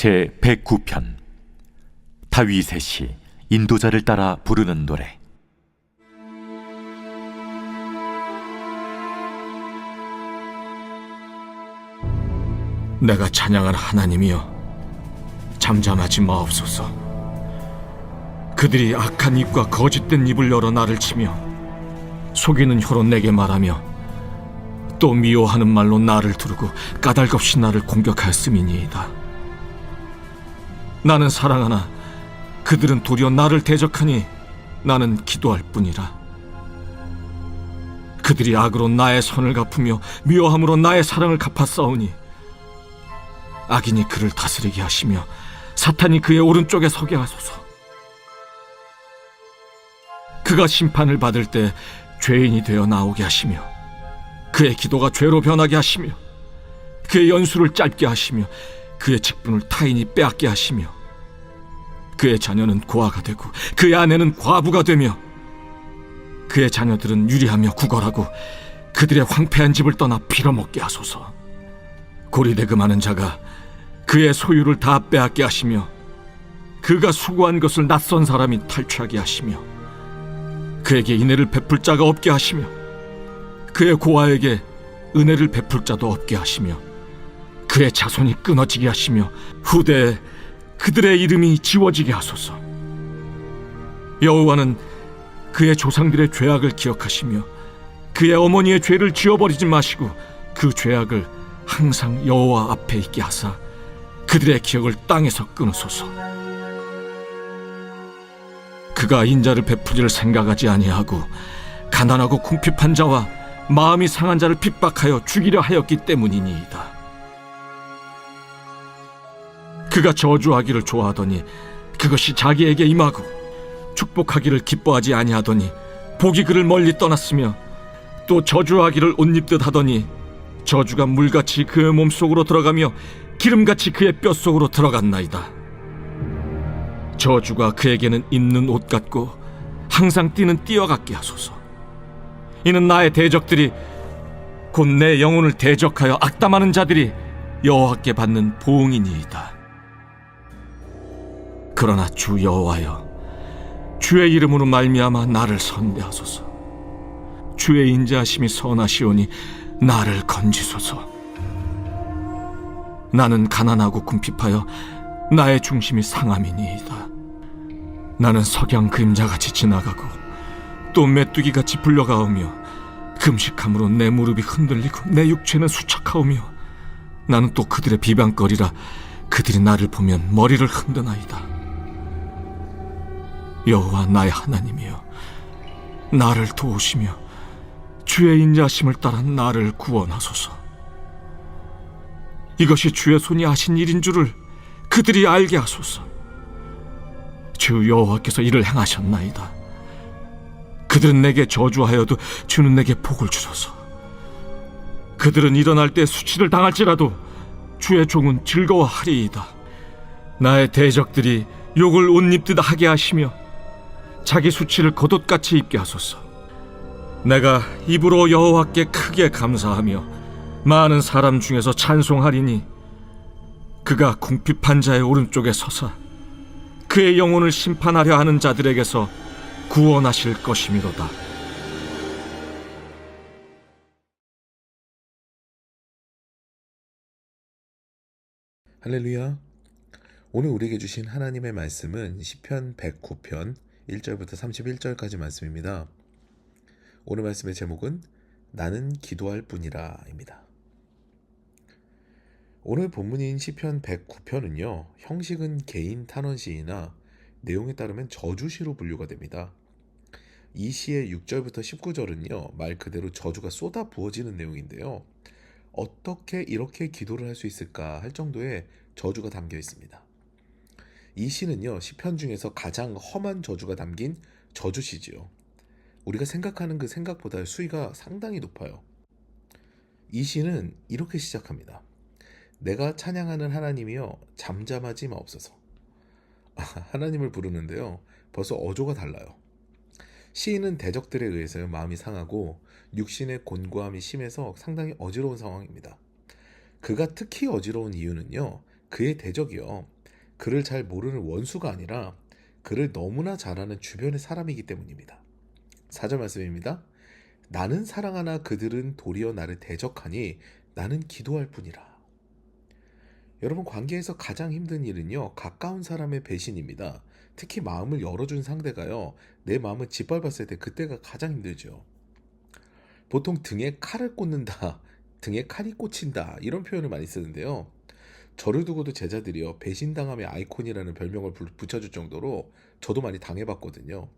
제 109편 다윗의 시 인도자를 따라 부르는 노래. 내가 찬양할 하나님이여, 잠잠하지 마옵소서. 그들이 악한 입과 거짓된 입을 열어 나를 치며 속이는 혀로 내게 말하며 또 미워하는 말로 나를 두르고 까닭없이 나를 공격하였음이니이다. 나는 사랑하나 그들은 도리어 나를 대적하니 나는 기도할 뿐이라. 그들이 악으로 나의 선을 갚으며 미워함으로 나의 사랑을 갚아싸우니 악인이 그를 다스리게 하시며 사탄이 그의 오른쪽에 서게 하소서. 그가 심판을 받을 때 죄인이 되어 나오게 하시며 그의 기도가 죄로 변하게 하시며 그의 연수를 짧게 하시며 그의 직분을 타인이 빼앗게 하시며 그의 자녀는 고아가 되고 그의 아내는 과부가 되며 그의 자녀들은 유리하며 구걸하고 그들의 황폐한 집을 떠나 빌어먹게 하소서. 고리대금하는 자가 그의 소유를 다 빼앗게 하시며 그가 수고한 것을 낯선 사람이 탈취하게 하시며 그에게 인애를 베풀 자가 없게 하시며 그의 고아에게 은혜를 베풀 자도 없게 하시며 그의 자손이 끊어지게 하시며 후대에 그들의 이름이 지워지게 하소서. 여호와는 그의 조상들의 죄악을 기억하시며 그의 어머니의 죄를 지워버리지 마시고 그 죄악을 항상 여호와 앞에 있게 하사 그들의 기억을 땅에서 끊으소서. 그가 인자를 베푸기를 생각하지 아니하고 가난하고 궁핍한 자와 마음이 상한 자를 핍박하여 죽이려 하였기 때문이니이다. 그가 저주하기를 좋아하더니 그것이 자기에게 임하고 축복하기를 기뻐하지 아니하더니 복이 그를 멀리 떠났으며 또 저주하기를 옷 입듯 하더니 저주가 물같이 그의 몸속으로 들어가며 기름같이 그의 뼛속으로 들어갔나이다. 저주가 그에게는 입는 옷 같고 항상 뛰는 띠와 같게 하소서. 이는 나의 대적들이 곧 내 영혼을 대적하여 악담하는 자들이 여호와께 받는 보응이니이다. 그러나 주 여호와여, 주의 이름으로 말미암아 나를 선대하소서. 주의 인자하심이 선하시오니 나를 건지소서. 나는 가난하고 궁핍하여 나의 중심이 상함이니이다. 나는 석양 그림자같이 지나가고 또 메뚜기같이 불려가오며 금식함으로 내 무릎이 흔들리고 내 육체는 수척하오며 나는 또 그들의 비방거리라 그들이 나를 보면 머리를 흔드나이다. 여호와 나의 하나님이여, 나를 도우시며 주의 인자하심을 따라 나를 구원하소서. 이것이 주의 손이 하신 일인 줄을 그들이 알게 하소서. 주 여호와께서 이를 행하셨나이다. 그들은 내게 저주하여도 주는 내게 복을 주소서. 그들은 일어날 때 수치를 당할지라도 주의 종은 즐거워하리이다. 나의 대적들이 욕을 옷 입듯 하게 하시며 자기 수치를 겉옷같이 입게 하소서. 내가 입으로 여호와께 크게 감사하며 많은 사람 중에서 찬송하리니 그가 궁핍한 자의 오른쪽에 서사 그의 영혼을 심판하려 하는 자들에게서 구원하실 것이미로다. 할렐루야. 오늘 우리에게 주신 하나님의 말씀은 시편 109편 1절부터 31절까지 말씀입니다. 오늘 말씀의 제목은 나는 기도할 뿐이라 입니다. 오늘 본문인 시편 109편은요, 형식은 개인 탄원시이나 내용에 따르면 저주시로 분류가 됩니다. 이 시의 6절부터 19절은요, 말 그대로 저주가 쏟아 부어지는 내용인데요, 어떻게 이렇게 기도를 할 수 있을까 할 정도의 저주가 담겨 있습니다. 이 시는요, 시편 중에서 가장 험한 저주가 담긴 저주시지요. 우리가 생각하는 그 생각보다 수위가 상당히 높아요. 이 시는 이렇게 시작합니다. 내가 찬양하는 하나님이여, 잠잠하지 마옵소서. 하나님을 부르는데요, 벌써 어조가 달라요. 시인은 대적들에 의해서 마음이 상하고 육신의 곤고함이 심해서 상당히 어지러운 상황입니다. 그가 특히 어지러운 이유는요, 그의 대적이요. 그를 잘 모르는 원수가 아니라 그를 너무나 잘 아는 주변의 사람이기 때문입니다. 4절 말씀입니다. 나는 사랑하나 그들은 도리어 나를 대적하니 나는 기도할 뿐이라. 여러분, 관계에서 가장 힘든 일은요, 가까운 사람의 배신입니다. 특히 마음을 열어준 상대가요, 내 마음을 짓밟았을 때 그때가 가장 힘들죠. 보통 등에 칼을 꽂는다, 등에 칼이 꽂힌다, 이런 표현을 많이 쓰는데요. 저를 두고도 제자들이요, 배신당함의 아이콘이라는 별명을 붙여줄 정도로 저도 많이 당해봤거든요.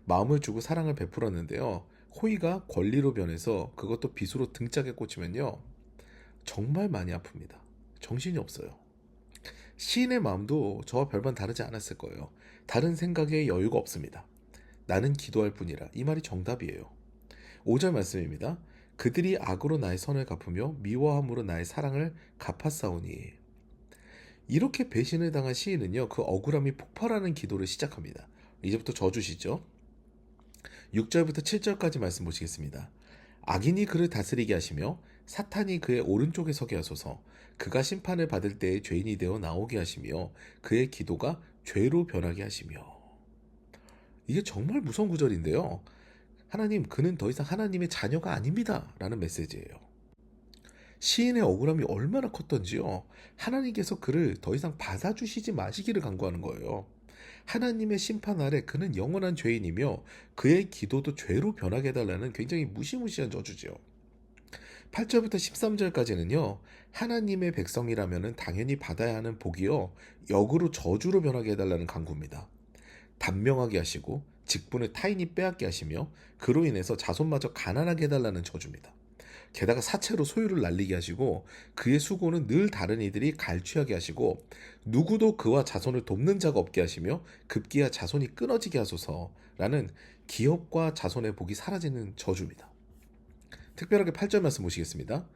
마음을 주고 사랑을 베풀었는데요, 호의가 권리로 변해서 그것도 빚으로 등짝에 꽂히면요, 정말 많이 아픕니다. 정신이 없어요. 시인의 마음도 저와 별반 다르지 않았을 거예요. 다른 생각에 여유가 없습니다. 나는 기도할 뿐이라. 이 말이 정답이에요. 5절 말씀입니다. 그들이 악으로 나의 선을 갚으며 미워함으로 나의 사랑을 갚았사오니. 이렇게 배신을 당한 시인은요, 그 억울함이 폭발하는 기도를 시작합니다. 이제부터 저주시죠. 6절부터 7절까지 말씀 보시겠습니다. 악인이 그를 다스리게 하시며 사탄이 그의 오른쪽에 서게 하소서. 그가 심판을 받을 때에 죄인이 되어 나오게 하시며 그의 기도가 죄로 변하게 하시며. 이게 정말 무서운 구절인데요. 하나님, 그는 더 이상 하나님의 자녀가 아닙니다 라는 메시지예요. 시인의 억울함이 얼마나 컸던지요, 하나님께서 그를 더 이상 받아주시지 마시기를 간구하는 거예요. 하나님의 심판 아래 그는 영원한 죄인이며 그의 기도도 죄로 변하게 해달라는 굉장히 무시무시한 저주지요. 8절부터 13절까지는요, 하나님의 백성이라면 당연히 받아야 하는 복이요, 역으로 저주로 변하게 해달라는 간구입니다. 단명하게 하시고 직분을 타인이 빼앗게 하시며 그로 인해서 자손마저 가난하게 해달라는 저주입니다. 게다가 사체로 소유를 날리게 하시고 그의 수고는 늘 다른 이들이 갈취하게 하시고 누구도 그와 자손을 돕는 자가 없게 하시며 급기야 자손이 끊어지게 하소서라는 기업과 자손의 복이 사라지는 저주입니다. 특별하게 8절 말씀 보시겠습니다.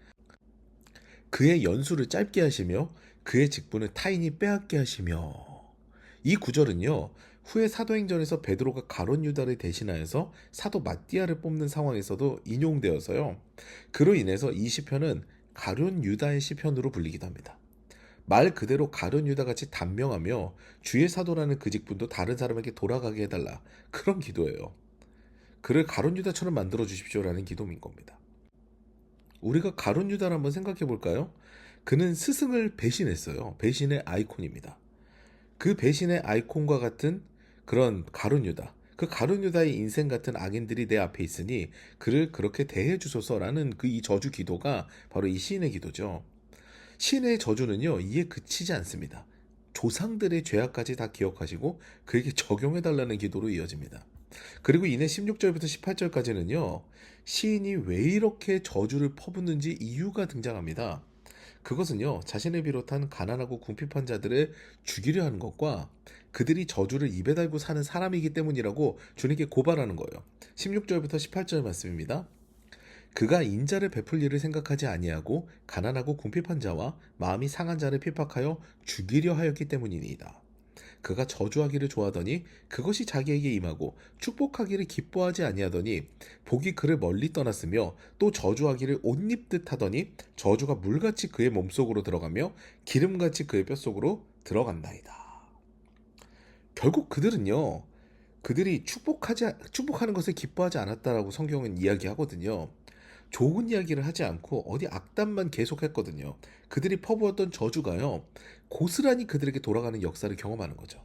그의 연수를 짧게 하시며 그의 직분을 타인이 빼앗게 하시며. 이 구절은요, 후에 사도행전에서 베드로가 가룟 유다를 대신하여서 사도 마띠아를 뽑는 상황에서도 인용되어서요, 그로 인해서 이 시편은 가룟 유다의 시편으로 불리기도 합니다. 말 그대로 가룟 유다같이 단명하며 주의 사도라는 그 직분도 다른 사람에게 돌아가게 해달라, 그런 기도예요. 그를 가룟 유다처럼 만들어 주십시오라는 기도인 겁니다. 우리가 가룟 유다를 한번 생각해 볼까요? 그는 스승을 배신했어요. 배신의 아이콘입니다. 그 배신의 아이콘과 같은 그런 가룟 유다, 그 가룟 유다의 인생 같은 악인들이 내 앞에 있으니 그를 그렇게 대해 주소서라는 그 이 저주 기도가 바로 이 시인의 기도죠. 시인의 저주는요, 이에 그치지 않습니다. 조상들의 죄악까지 다 기억하시고 그에게 적용해 달라는 기도로 이어집니다. 그리고 이내 16절부터 18절까지는요, 시인이 왜 이렇게 저주를 퍼붓는지 이유가 등장합니다. 그것은요, 자신을 비롯한 가난하고 궁핍한 자들을 죽이려 하는 것과 그들이 저주를 입에 달고 사는 사람이기 때문이라고 주님께 고발하는 거예요. 16절부터 18절 말씀입니다. 그가 인자를 베풀 일을 생각하지 아니하고 가난하고 궁핍한 자와 마음이 상한 자를 핍박하여 죽이려 하였기 때문이니이다. 그가 저주하기를 좋아하더니 그것이 자기에게 임하고 축복하기를 기뻐하지 아니하더니 복이 그를 멀리 떠났으며 또 저주하기를 옷 입듯 하더니 저주가 물같이 그의 몸속으로 들어가며 기름같이 그의 뼛속으로 들어간다이다. 결국 그들은요, 그들이 축복하는 것을 기뻐하지 않았다라고 성경은 이야기하거든요. 좋은 이야기를 하지 않고 어디 악담만 계속했거든요. 그들이 퍼부었던 저주가요, 고스란히 그들에게 돌아가는 역사를 경험하는 거죠.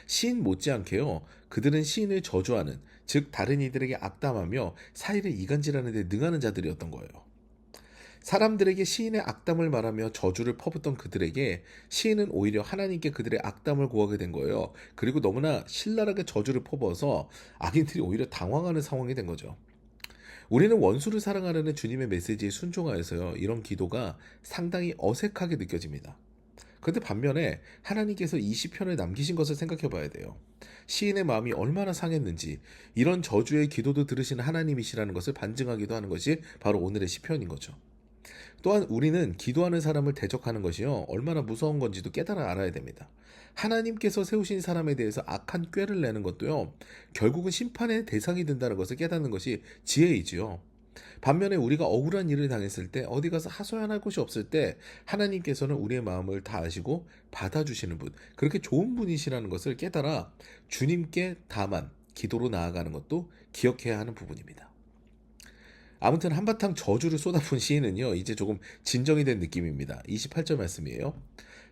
시인 못지않게요, 그들은 시인을 저주하는, 즉 다른 이들에게 악담하며 사이를 이간질하는 데 능하는 자들이었던 거예요. 사람들에게 시인의 악담을 말하며 저주를 퍼붓던 그들에게 시인은 오히려 하나님께 그들의 악담을 고하게 된 거예요. 그리고 너무나 신랄하게 저주를 퍼부어서 악인들이 오히려 당황하는 상황이 된 거죠. 우리는 원수를 사랑하려는 주님의 메시지에 순종하여서요, 이런 기도가 상당히 어색하게 느껴집니다. 그런데 반면에 하나님께서 이 시편을 남기신 것을 생각해 봐야 돼요. 시인의 마음이 얼마나 상했는지, 이런 저주의 기도도 들으시는 하나님이시라는 것을 반증하기도 하는 것이 바로 오늘의 시편인 거죠. 또한 우리는 기도하는 사람을 대적하는 것이요, 얼마나 무서운 건지도 깨달아 알아야 됩니다. 하나님께서 세우신 사람에 대해서 악한 꾀를 내는 것도요, 결국은 심판의 대상이 된다는 것을 깨닫는 것이 지혜이지요. 반면에 우리가 억울한 일을 당했을 때, 어디 가서 하소연할 곳이 없을 때 하나님께서는 우리의 마음을 다 아시고 받아주시는 분, 그렇게 좋은 분이시라는 것을 깨달아 주님께 다만 기도로 나아가는 것도 기억해야 하는 부분입니다. 아무튼 한바탕 저주를 쏟아부은 시인은요, 이제 조금 진정이 된 느낌입니다. 28절 말씀이에요.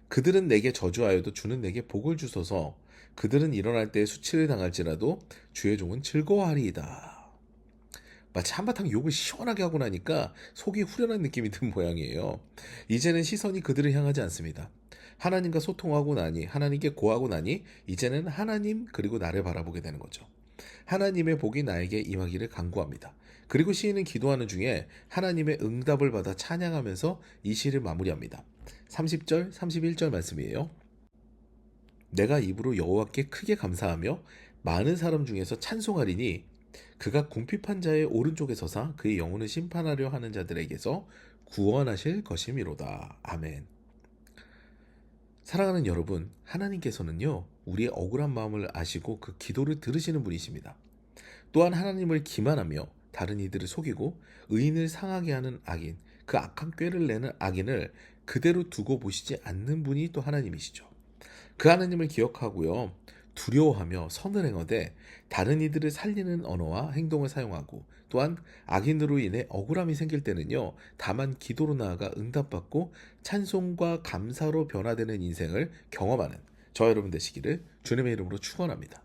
그들은 내게 저주하여도 주는 내게 복을 주소서. 그들은 일어날 때 수치를 당할지라도 주의 종은 즐거워하리이다. 마치 한바탕 욕을 시원하게 하고 나니까 속이 후련한 느낌이 든 모양이에요. 이제는 시선이 그들을 향하지 않습니다. 하나님과 소통하고 나니, 하나님께 고하고 나니 이제는 하나님 그리고 나를 바라보게 되는 거죠. 하나님의 복이 나에게 임하기를 간구합니다. 그리고 시인은 기도하는 중에 하나님의 응답을 받아 찬양하면서 이 시를 마무리합니다. 30절, 31절 말씀이에요. 내가 입으로 여호와께 크게 감사하며 많은 사람 중에서 찬송하리니 그가 궁핍한 자의 오른쪽에 서사 그의 영혼을 심판하려 하는 자들에게서 구원하실 것이미로다. 아멘. 사랑하는 여러분, 하나님께서는요, 우리의 억울한 마음을 아시고 그 기도를 들으시는 분이십니다. 또한 하나님을 기만하며 다른 이들을 속이고 의인을 상하게 하는 악인, 그 악한 꾀를 내는 악인을 그대로 두고 보시지 않는 분이 또 하나님이시죠. 그 하나님을 기억하고요, 두려워하며 선을 행하되 다른 이들을 살리는 언어와 행동을 사용하고, 또한 악인으로 인해 억울함이 생길 때는요, 다만 기도로 나아가 응답받고 찬송과 감사로 변화되는 인생을 경험하는 저 여러분 되시기를 주님의 이름으로 축원합니다.